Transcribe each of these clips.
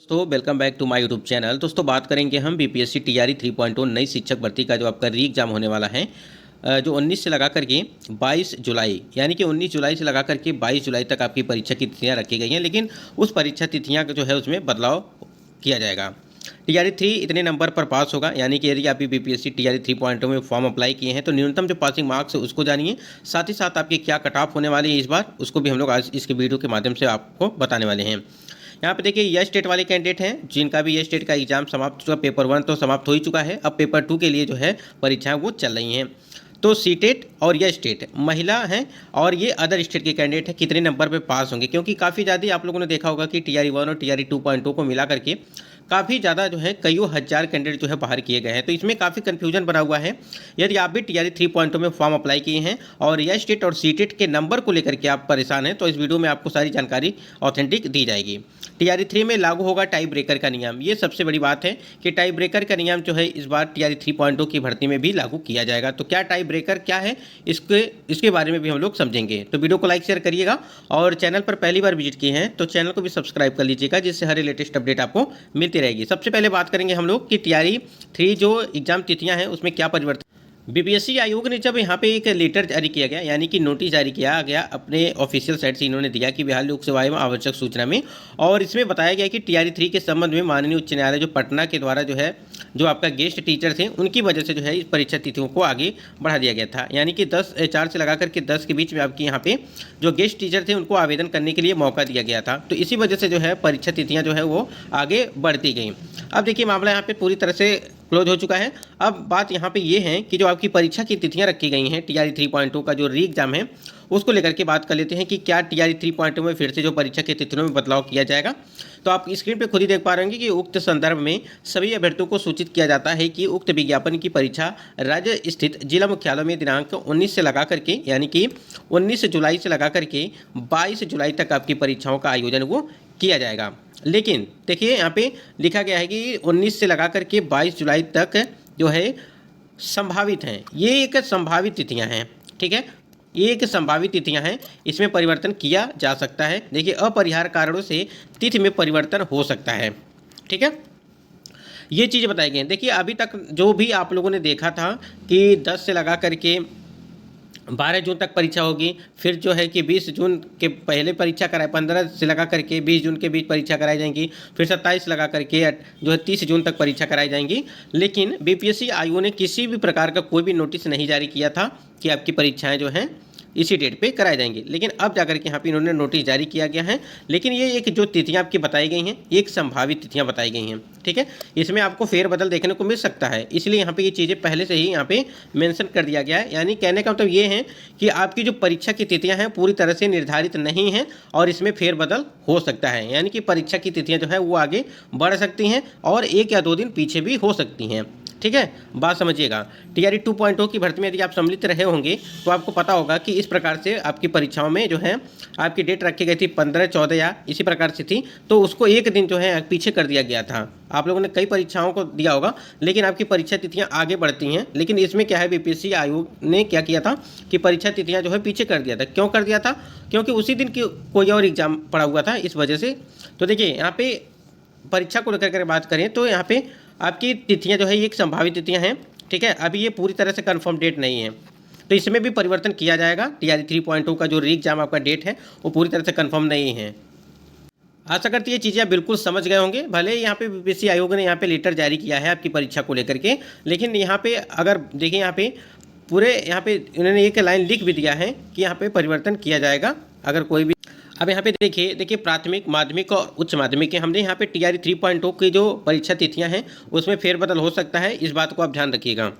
तो welcome back to my YouTube channel. दोस्तों बात करेंगे हम बीपीएससी टीआरई 3.0 नई शिक्षक भर्ती का जो आपका री एग्ज़ाम होने वाला है, जो 19 से लगा करके 22 जुलाई, यानी कि 19 जुलाई से लगा करके 22 जुलाई तक आपकी परीक्षा की तिथियां रखी गई हैं। लेकिन उस परीक्षा तिथियां जो है उसमें बदलाव किया जाएगा। टीआरई 3 इतने नंबर पर पास होगा, यानी कि यदि आप बीपीएससी टीआरई 3.0 में फॉर्म अप्लाई किए हैं तो न्यूनतम जो पासिंग मार्क्स है उसको जानिए। साथ ही साथ आपकी क्या कट ऑफ होने वाली है इस बार, उसको भी हम लोग आज इसके वीडियो के माध्यम से आपको बताने वाले हैं। यहाँ पे देखिए यह स्टेट वाले कैंडिडेट हैं जिनका भी यह स्टेट का एग्जाम समाप्त हो चुका, पेपर 1 तो समाप्त हो ही चुका है, अब पेपर 2 के लिए जो है परीक्षाएं वो चल रही हैं। तो सीटेट और यह स्टेट महिला हैं और ये अदर स्टेट के कैंडिडेट हैं, कितने नंबर पे पास होंगे, क्योंकि काफ़ी ज़्यादा आप लोगों ने देखा होगा कि टीआरई 1 और टीआरई 2.0 को मिला करके काफ़ी ज़्यादा जो है कईयों हज़ार कैंडिडेट जो है बाहर किए गए हैं। तो इसमें काफ़ी कन्फ्यूजन बना हुआ है। यदि आप भी टीआरई 3.0 में फॉर्म अप्लाई किए हैं और यह स्टेट और सीटेट के नंबर को लेकर के आप परेशान हैं तो इस वीडियो में आपको सारी जानकारी ऑथेंटिक दी जाएगी। टीआरई 3 में लागू होगा टाई ब्रेकर का नियम। ये सबसे बड़ी बात है कि टाई ब्रेकर का नियम जो है इस बार टीआरई 3.0 की भर्ती में भी लागू किया जाएगा। तो क्या टाई ब्रेकर क्या है, इसके बारे में भी हम लोग समझेंगे। तो वीडियो को लाइक शेयर करिएगा और चैनल पर पहली बार विजिट किए हैं तो चैनल को भी सब्सक्राइब कर लीजिएगा, जिससे हर लेटेस्ट अपडेट आपको मिलती रहेगी। सबसे पहले बात करेंगे हम लोग कि टीआरई 3 जो एग्जाम तिथियां हैं उसमें क्या परिवर्तन। बीपीएससी आयोग ने जब यहाँ पे एक लेटर जारी किया गया, यानी कि नोटिस जारी किया गया अपने ऑफिशियल साइट से, इन्होंने दिया कि बिहार लोक सेवा एवं आवश्यक सूचना में, और इसमें बताया गया कि टीआरई 3 के संबंध में माननीय उच्च न्यायालय जो पटना के द्वारा जो है जो आपका गेस्ट टीचर थे उनकी वजह से जो है इस परीक्षा तिथियों को आगे बढ़ा दिया गया था। यानी कि 4 से लगा करके 10 के बीच में आपकी यहाँ पे जो गेस्ट टीचर थे उनको आवेदन करने के लिए मौका दिया गया था। तो इसी वजह से जो है परीक्षा तिथियाँ जो है वो आगे बढ़ती गई। अब देखिए मामला यहाँ पे पूरी तरह से क्लोज हो चुका है। अब बात यहाँ पे ये है कि जो आपकी परीक्षा की तिथियां रखी गई हैं टीआरई 3.0 का जो री एग्जाम है उसको लेकर के बात कर लेते हैं कि क्या टीआरई 3.0 में फिर से जो परीक्षा की तिथियों में बदलाव किया जाएगा। तो आप स्क्रीन पे खुद ही देख पा रहे होंगे कि उक्त संदर्भ में सभी अभ्यर्थियों को सूचित किया जाता है कि उक्त विज्ञापन की परीक्षा राज्य स्थित जिला मुख्यालय में दिनांक 19 से लगा करके, यानी कि 19 जुलाई से लगा करके 22 जुलाई तक आपकी परीक्षाओं का आयोजन वो किया जाएगा। लेकिन देखिए यहाँ पे लिखा गया है कि 19 से लगा करके 22 जुलाई तक जो है संभावित हैं। ये एक संभावित तिथियां हैं, ठीक है, ये एक संभावित तिथियां हैं, इसमें परिवर्तन किया जा सकता है। देखिए अपरिहार्य कारणों से तिथि में परिवर्तन हो सकता है, ठीक है, ये चीज़ें बताई गई हैं। देखिए अभी तक जो भी आप लोगों ने देखा था कि 10 से लगा करके 12 जून तक परीक्षा होगी, फिर जो है कि 20 जून के पहले परीक्षा कराए, 15 से लगा करके 20 जून के बीच परीक्षा कराई जाएंगी, फिर 27 लगा करके जो है 30 जून तक परीक्षा कराई जाएंगी। लेकिन बीपीएससी आयोग ने किसी भी प्रकार का कोई भी नोटिस नहीं जारी किया था कि आपकी परीक्षाएं जो हैं इसी डेट पे कराई जाएंगी। लेकिन अब जाकर के यहाँ पे इन्होंने नोटिस जारी किया गया है। लेकिन ये एक जो तिथियाँ आपकी बताई गई हैं ये एक संभावित तिथियाँ बताई गई हैं, ठीक है, इसमें आपको फेरबदल देखने को मिल सकता है, इसलिए यहाँ पे ये चीज़ें पहले से ही यहाँ पे मेंशन कर दिया गया है। यानी कहने का मतलब ये है कि आपकी जो परीक्षा की तिथियाँ हैं पूरी तरह से निर्धारित नहीं हैं और इसमें फेरबदल हो सकता है, यानी कि परीक्षा की तिथियाँ जो है वो आगे बढ़ सकती हैं और 1 या 2 दिन पीछे भी हो सकती हैं, ठीक है, बात समझिएगा। टीआरई 2.0 की भर्ती में यदि आप सम्मिलित रहे होंगे तो आपको पता होगा कि इस प्रकार से आपकी परीक्षाओं में जो है आपकी डेट रखी गई थी 15, 14 या इसी प्रकार से थी, तो उसको 1 दिन जो है पीछे कर दिया गया था। आप लोगों ने कई परीक्षाओं को दिया होगा लेकिन आपकी परीक्षा तिथियां आगे बढ़ती हैं। लेकिन इसमें क्या है, बीपीएससी आयोग ने क्या किया था कि परीक्षा तिथियां जो है पीछे कर दिया था। क्यों कर दिया था? क्योंकि उसी दिन की कोई और एग्जाम पड़ा हुआ था, इस वजह से। तो देखिए यहाँ पे परीक्षा को लेकर बात करें तो यहाँ पे आपकी तिथियां जो है ये एक संभावित तिथियां हैं, ठीक है, अभी ये पूरी तरह से कंफर्म डेट नहीं है, तो इसमें भी परिवर्तन किया जाएगा। टीआरई 3.0 का जो री एग्जाम आपका डेट है वो पूरी तरह से कंफर्म नहीं है। आशा करती है चीज़ें आप बिल्कुल समझ गए होंगे। भले यहाँ पे बीपीएससी आयोग ने यहाँ पे लेटर जारी किया है आपकी परीक्षा को लेकर के, लेकिन यहाँ पे अगर देखिए यहाँ पे पूरे यहाँ पे उन्होंने एक लाइन लिख भी दिया है कि यहाँ पे परिवर्तन किया जाएगा अगर कोई भी। अब यहाँ पे देखिए प्राथमिक, माध्यमिक और उच्च माध्यमिक के हमने यहाँ पे टीआरई 3.0 की जो परीक्षा तिथियाँ हैं उसमें फेरबदल हो सकता है, इस बात को आप ध्यान रखिएगा।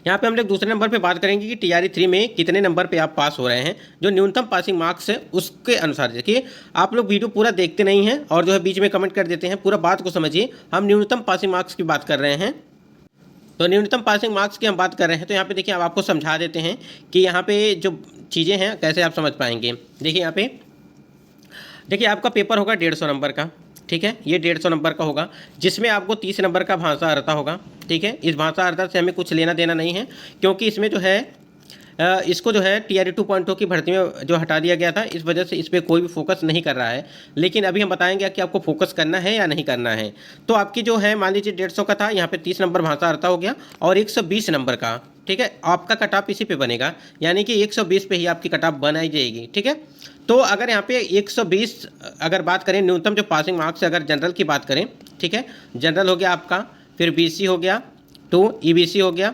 यहाँ पे हम लोग दूसरे नंबर पे बात करेंगे कि टीआरई 3 में कितने नंबर पे आप पास हो रहे हैं। जो न्यूनतम पासिंग मार्क्स है उसके अनुसार देखिए, आप लोग वीडियो पूरा देखते नहीं हैं और जो है बीच में कमेंट कर देते हैं, पूरा बात को समझिए। हम न्यूनतम पासिंग मार्क्स की बात कर रहे हैं, तो न्यूनतम पासिंग मार्क्स की हम बात कर रहे हैं। तो यहाँ पे देखिए अब आपको समझा देते हैं कि यहाँ पे जो चीज़ें हैं कैसे आप समझ पाएंगे। देखिए यहाँ पे देखिए आपका पेपर होगा 150 नंबर का, ठीक है, ये 150 नंबर का होगा जिसमें आपको 30 नंबर का भाषा अर्हता होगा, ठीक है। इस भाषा अर्हता से हमें कुछ लेना देना नहीं है क्योंकि इसमें जो है इसको जो है टीआरई 2.0 की भर्ती में जो हटा दिया गया था, इस वजह से इस पर कोई भी फोकस नहीं कर रहा है। लेकिन अभी हम बताएंगे कि आपको फोकस करना है या नहीं करना है। तो आपकी जो है मान लीजिए 150 का था, यहाँ पे 30 नंबर भाषा अर्था हो गया और 120 नंबर का, ठीक है, आपका कट ऑफ इसी पे बनेगा, यानी कि 120 पे ही आपकी कट ऑफ बनाई जाएगी, ठीक है। तो अगर यहाँ पे 120 अगर बात करें न्यूनतम जो पासिंग मार्क्स, अगर जनरल की बात करें, ठीक है, जनरल हो गया आपका, फिर बीसी हो गया 2, ईबीसी हो गया,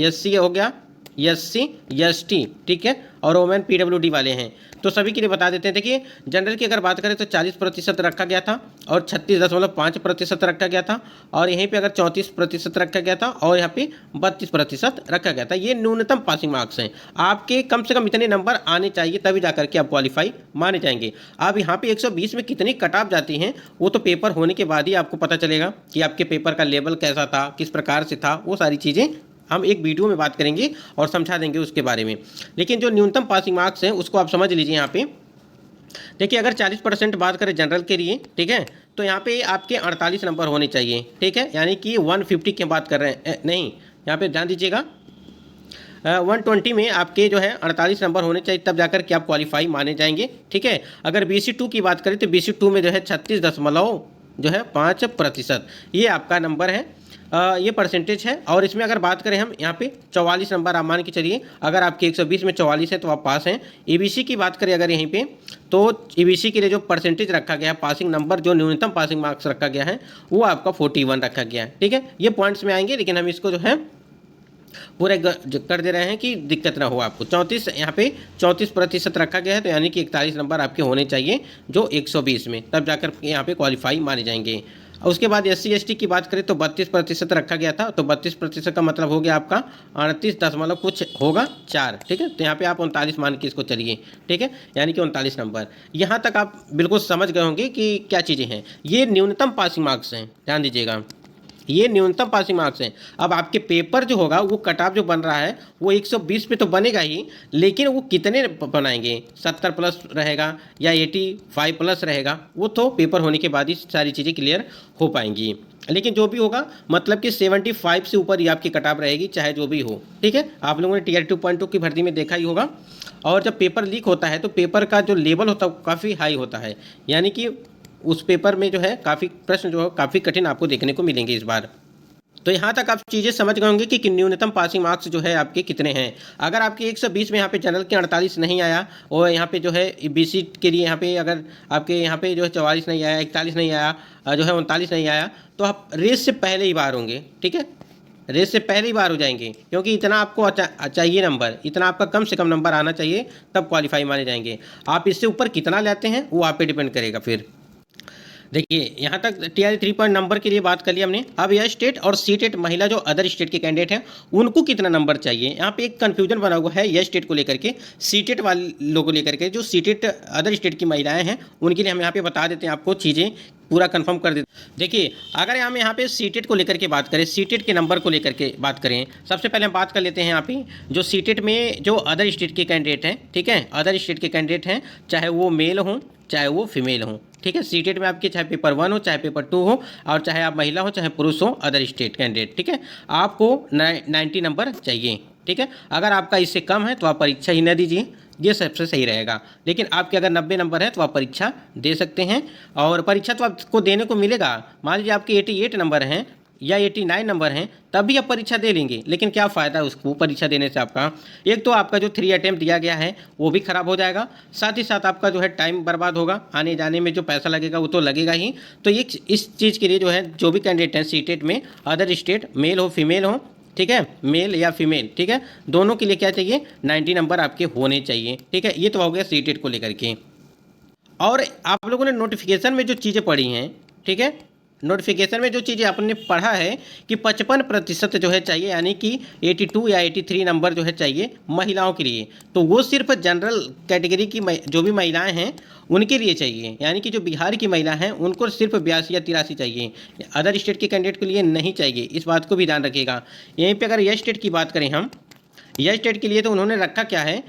एससी हो गया, एससी, एसटी, ठीक है, और ओमेन पीडब्ल्यूडी वाले हैं। तो सभी के लिए बता देते हैं। देखिए जनरल की अगर बात करें तो 40% रखा गया था और 36.5% रखा गया था, और यहीं पे अगर 34% रखा गया था, और यहाँ पे 32% रखा गया था। ये न्यूनतम पासिंग मार्क्स हैं। आपके कम से कम इतने नंबर आने चाहिए, तभी जा करके आप क्वालिफाई माने जाएंगे। अब यहाँ पे 120 में कितनी कट ऑफ जाती हैं वो तो पेपर होने के बाद ही आपको पता चलेगा कि आपके पेपर का लेवल कैसा था, किस प्रकार से था, वो सारी चीज़ें हम एक वीडियो में बात करेंगे और समझा देंगे उसके बारे में। लेकिन जो न्यूनतम पासिंग मार्क्स हैं उसको आप समझ लीजिए। यहाँ पे देखिए अगर 40% बात करें जनरल के लिए, ठीक है, तो यहाँ पे आपके 48 नंबर होने चाहिए, ठीक है, यानी कि 150 की बात कर रहे हैं, नहीं, यहाँ पे ध्यान दीजिएगा, 120 में आपके जो है 48 नंबर होने चाहिए, तब जाकर के आप क्वालिफाई माने जाएंगे, ठीक है। अगर BC2 की बात करें तो BC2 में जो है 36.5% ये आपका नंबर है, ये परसेंटेज है। और इसमें अगर बात करें हम यहाँ पे 44 नंबर आप मान के चलिए, अगर आपके 120 में 44 है तो आप पास हैं। EBC की बात करें अगर यहीं पे, तो EBC के लिए जो परसेंटेज रखा गया है, पासिंग नंबर जो न्यूनतम पासिंग मार्क्स रखा गया है वो आपका 41 रखा गया है, ठीक है। ये पॉइंट्स में आएंगे, लेकिन हम इसको जो है पूरे कर दे रहे हैं कि दिक्कत ना हो आपको। 34 यहाँ पे 34% रखा गया है, तो यानी कि 41 नंबर आपके होने चाहिए जो 120 में, तब जाकर यहाँ पे क्वालिफाई माने जाएंगे। उसके बाद SC ST की बात करें तो 32% रखा गया था, तो 32% का मतलब हो गया आपका 38 दशमलव कुछ होगा 4, ठीक है। तो यहाँ पे आप 39 मान के इसको चलिए, ठीक है, यानी कि 39 नंबर। यहाँ तक आप बिल्कुल समझ गए होंगे कि क्या चीज़ें हैं। ये न्यूनतम पासिंग मार्क्स हैं, ध्यान दीजिएगा, ये न्यूनतम पासिंग मार्क्स हैं। अब आपके पेपर जो होगा वो कट ऑफ जो बन रहा है वो 120 पे तो बनेगा ही, लेकिन वो कितने बनाएंगे, 70 प्लस रहेगा या 85 प्लस रहेगा, वो तो पेपर होने के बाद ही सारी चीज़ें क्लियर हो पाएंगी। लेकिन जो भी होगा मतलब कि 75 से ऊपर ही आपकी कट ऑफ रहेगी, चाहे जो भी हो, ठीक है। आप लोगों ने टीआरई 2.2 की भर्ती में देखा ही होगा। और जब पेपर लीक होता है तो पेपर का जो लेवल होता है वो काफ़ी हाई होता है, यानी कि उस पेपर में जो है काफ़ी प्रश्न जो है काफ़ी कठिन आपको देखने को मिलेंगे इस बार। तो यहाँ तक आप चीज़ें समझ गए होंगे कि न्यूनतम पासिंग मार्क्स जो है आपके कितने हैं। अगर आपके 120 में यहाँ पे जनरल के 48 नहीं आया, और यहाँ पे जो है BC के लिए यहाँ पे अगर आपके यहाँ पे जो है 44 नहीं आया, 41 नहीं आया, जो है 39 नहीं आया, तो आप रेस से पहले ही बाहर होंगे, ठीक है, रेस से पहले ही बाहर हो जाएंगे, क्योंकि इतना आपको चाहिए नंबर, इतना आपका कम से कम नंबर आना चाहिए, तब क्वालिफाई माने जाएंगे। आप इससे ऊपर कितना लेते हैं वो आप पे डिपेंड करेगा। फिर देखिए यहाँ तक टीआरई 3 नंबर के लिए बात कर लिया हमने। अब यह स्टेट और सीटेट महिला जो अदर स्टेट के कैंडिडेट हैं उनको कितना नंबर चाहिए, यहाँ पे एक कन्फ्यूजन बना हुआ है यह स्टेट को लेकर के, सीटेट वाले लोगों को लेकर के। जो सीटेट अदर स्टेट की महिलाएं हैं उनके लिए हम यहाँ पे बता देते हैं, आपको चीज़ें पूरा कंफर्म कर देते। देखिए अगर हम यहाँ पे सीटेट को लेकर के बात करें, सीटेट के नंबर को लेकर के बात करें, सबसे पहले हम बात कर लेते हैं यहाँ पे जो सीटेट में जो अदर स्टेट के कैंडिडेट हैं, ठीक है, अदर स्टेट के कैंडिडेट हैं, चाहे वो मेल हों चाहे वो फीमेल हों, ठीक है। सीटेट में आपके चाहे पेपर 1 हो चाहे पेपर 2 हो, और चाहे आप महिला हो चाहे पुरुष हो, अदर स्टेट कैंडिडेट, ठीक है, आपको 90 नंबर चाहिए, ठीक है। अगर आपका इससे कम है तो आप परीक्षा ही न दीजिए, ये सबसे सही रहेगा। लेकिन आपके अगर 90 नंबर है तो आप परीक्षा दे सकते हैं, और परीक्षा तो आपको देने को मिलेगा। मान लीजिए आपके 88 नंबर हैं या 89 नंबर हैं, तब भी आप परीक्षा दे लेंगे, लेकिन क्या फ़ायदा उसको परीक्षा देने से। आपका एक तो आपका जो 3 अटेम्प्ट दिया गया है वो भी ख़राब हो जाएगा, साथ ही साथ आपका जो है टाइम बर्बाद होगा, आने जाने में जो पैसा लगेगा वो तो लगेगा ही। तो ये इस चीज़ के लिए जो है जो भी कैंडिडेट हैं सीटेट में अदर स्टेट, मेल हो फीमेल हो, ठीक है, मेल या फीमेल, ठीक है, दोनों के लिए क्या चाहिए, 90 नंबर आपके होने चाहिए, ठीक है। ये तो हो गया सीटेट को लेकर के। और आप लोगों ने नोटिफिकेशन में जो चीज़ें पढ़ी हैं, ठीक है, नोटिफिकेशन में जो चीज़ें आपने पढ़ा है कि 55% जो है चाहिए, यानी कि 82 या 83 नंबर जो है चाहिए महिलाओं के लिए, तो वो सिर्फ जनरल कैटेगरी की जो भी महिलाएं हैं उनके लिए चाहिए, यानी कि जो बिहार की महिला हैं उनको सिर्फ 82 या 83 चाहिए, अदर स्टेट के कैंडिडेट के लिए नहीं चाहिए। इस बात को भी ध्यान रखिएगा। यहीं पर अगर यह स्टेट की बात करें हम, यह स्टेट के लिए तो उन्होंने रखा क्या है,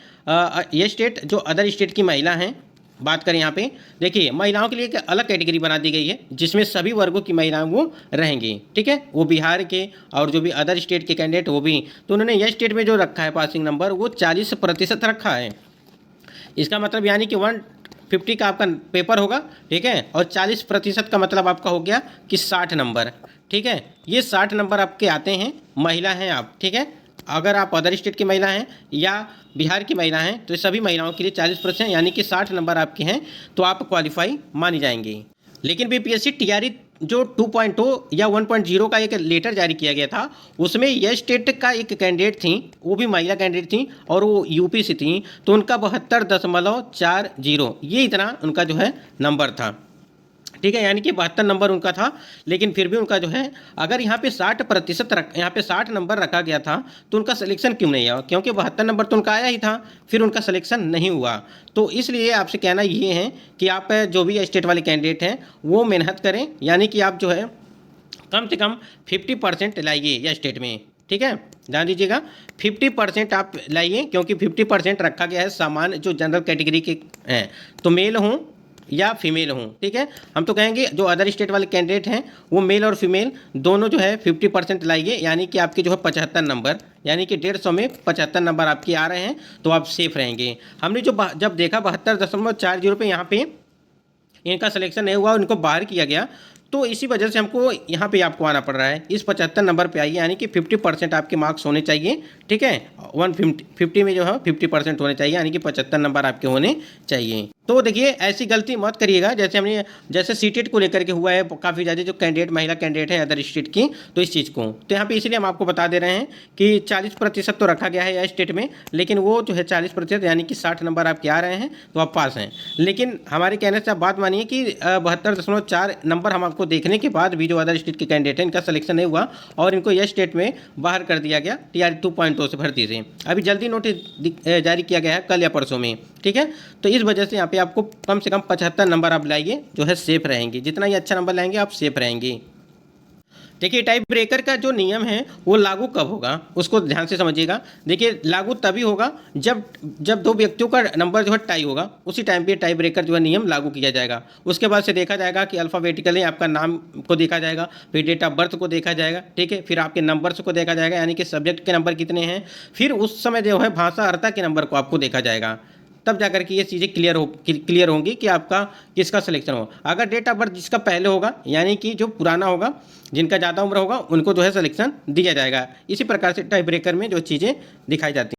यह स्टेट जो अदर स्टेट की महिला हैं बात करें यहाँ पे, देखिए महिलाओं के लिए एक अलग कैटेगरी बना दी गई है जिसमें सभी वर्गों की महिलाएं वो रहेंगी, ठीक है। वो बिहार के और जो भी अदर स्टेट के कैंडिडेट वो भी, तो उन्होंने यह स्टेट में जो रखा है पासिंग नंबर वो 40% रखा है। इसका मतलब यानी कि 150 का आपका पेपर होगा, ठीक है, और 40% का मतलब आपका हो गया कि 60 नंबर, ठीक है। ये 60 नंबर आपके आते हैं, महिला हैं आप, ठीक है। अगर आप अदर स्टेट की महिला हैं या बिहार की महिला हैं तो सभी महिलाओं के लिए 40% यानी कि 60 नंबर आपके हैं तो आप क्वालिफाई मानी जाएंगी। लेकिन बीपीएससी टीआरई जो 2.0 या 1.0 का एक लेटर जारी किया गया था उसमें यह स्टेट का एक कैंडिडेट थी, वो भी महिला कैंडिडेट थी और वो यूपी से थी, तो उनका 72.40 ये इतना उनका जो है नंबर था, ठीक है, यानी कि 72 नंबर उनका था। लेकिन फिर भी उनका जो है अगर यहाँ पे 60% यहाँ पे 60 नंबर रखा गया था तो उनका सिलेक्शन क्यों नहीं हुआ, क्योंकि 72 नंबर तो उनका आया ही था, फिर उनका सिलेक्शन नहीं हुआ। तो इसलिए आपसे कहना ये है कि आप जो भी स्टेट वाले कैंडिडेट हैं वो मेहनत करें, यानी कि आप जो है कम से कम 50% लाइए या स्टेट में, ठीक है, ध्यान दीजिएगा 50% आप लाइए, क्योंकि 50% रखा गया है सामान्य जो जनरल कैटेगरी के हैं, तो मेल हों या फीमेल हूँ, ठीक है। हम तो कहेंगे जो अदर स्टेट वाले कैंडिडेट हैं वो मेल और फीमेल दोनों जो है 50% लाइए, यानी कि आपके जो है 75 नंबर, यानी कि 150 में 75 नंबर आपके आ रहे हैं तो आप सेफ रहेंगे। हमने जो जब देखा 72.40 पे यहाँ पे इनका सिलेक्शन नहीं हुआ, इनको बाहर किया गया, तो इसी वजह से हमको यहाँ पे आपको आना पड़ रहा है। इस 75 नंबर पे आइए, यानी कि 50% आपके मार्क्स होने चाहिए, ठीक है। 150 में जो है 50% होने चाहिए, यानी कि 75 नंबर आपके होने चाहिए। तो देखिए ऐसी गलती मत करिएगा जैसे सीटेट को लेकर के हुआ है काफ़ी ज़्यादा, जो कैंडिडेट महिला कैंडिडेट है अदर स्टेट की, तो इस चीज़ को तो यहाँ पे इसलिए हम आपको बता दे रहे हैं कि 40% तो रखा गया है या स्टेट में, लेकिन वो जो है 40% यानी कि 60 नंबर आपके आ रहे हैं तो आप पास हैं। लेकिन हमारे कहने से आप बात मानिए कि 72.4 नंबर हम आपको देखने के बाद भी जो अदर स्टेट के कैंडिडेट हैं इनका सिलेक्शन नहीं हुआ और इनको यह स्टेट में बाहर कर दिया गया टीआरई 2.0 से भर्ती से। अभी जल्दी नोटिस जारी किया गया है कल या परसों में, ठीक है। तो इस वजह से यहाँ पे आपको कम से कम 75 नंबर आप लाइए, जो है सेफ रहेंगे। जितना ही अच्छा नंबर लाएंगे आप सेफ रहेंगे। देखिए टाइप ब्रेकर का जो नियम है वो लागू कब होगा उसको ध्यान से समझिएगा। देखिए लागू तभी होगा जब दो व्यक्तियों का नंबर जो है टाई होगा, उसी टाइम पे टाइप ब्रेकर जो है नियम लागू किया जाएगा। उसके बाद से देखा जाएगा कि अल्फ़ाबेटिकली आपका नाम को देखा जाएगा, फिर डेट ऑफ बर्थ को देखा जाएगा, ठीक है, फिर आपके नंबर्स को देखा जाएगा, यानी कि सब्जेक्ट के नंबर कितने हैं, फिर उस समय जो है भाषा अर्ता के नंबर को आपको देखा जाएगा। तब जाकर के ये चीज़ें क्लियर होंगी कि आपका किसका सिलेक्शन हो। अगर डेट ऑफ बर्थ जिसका पहले होगा, यानी कि जो पुराना होगा, जिनका ज़्यादा उम्र होगा, उनको जो है सिलेक्शन दिया जाएगा। इसी प्रकार से टाइप ब्रेकर में जो चीज़ें दिखाई जाती हैं।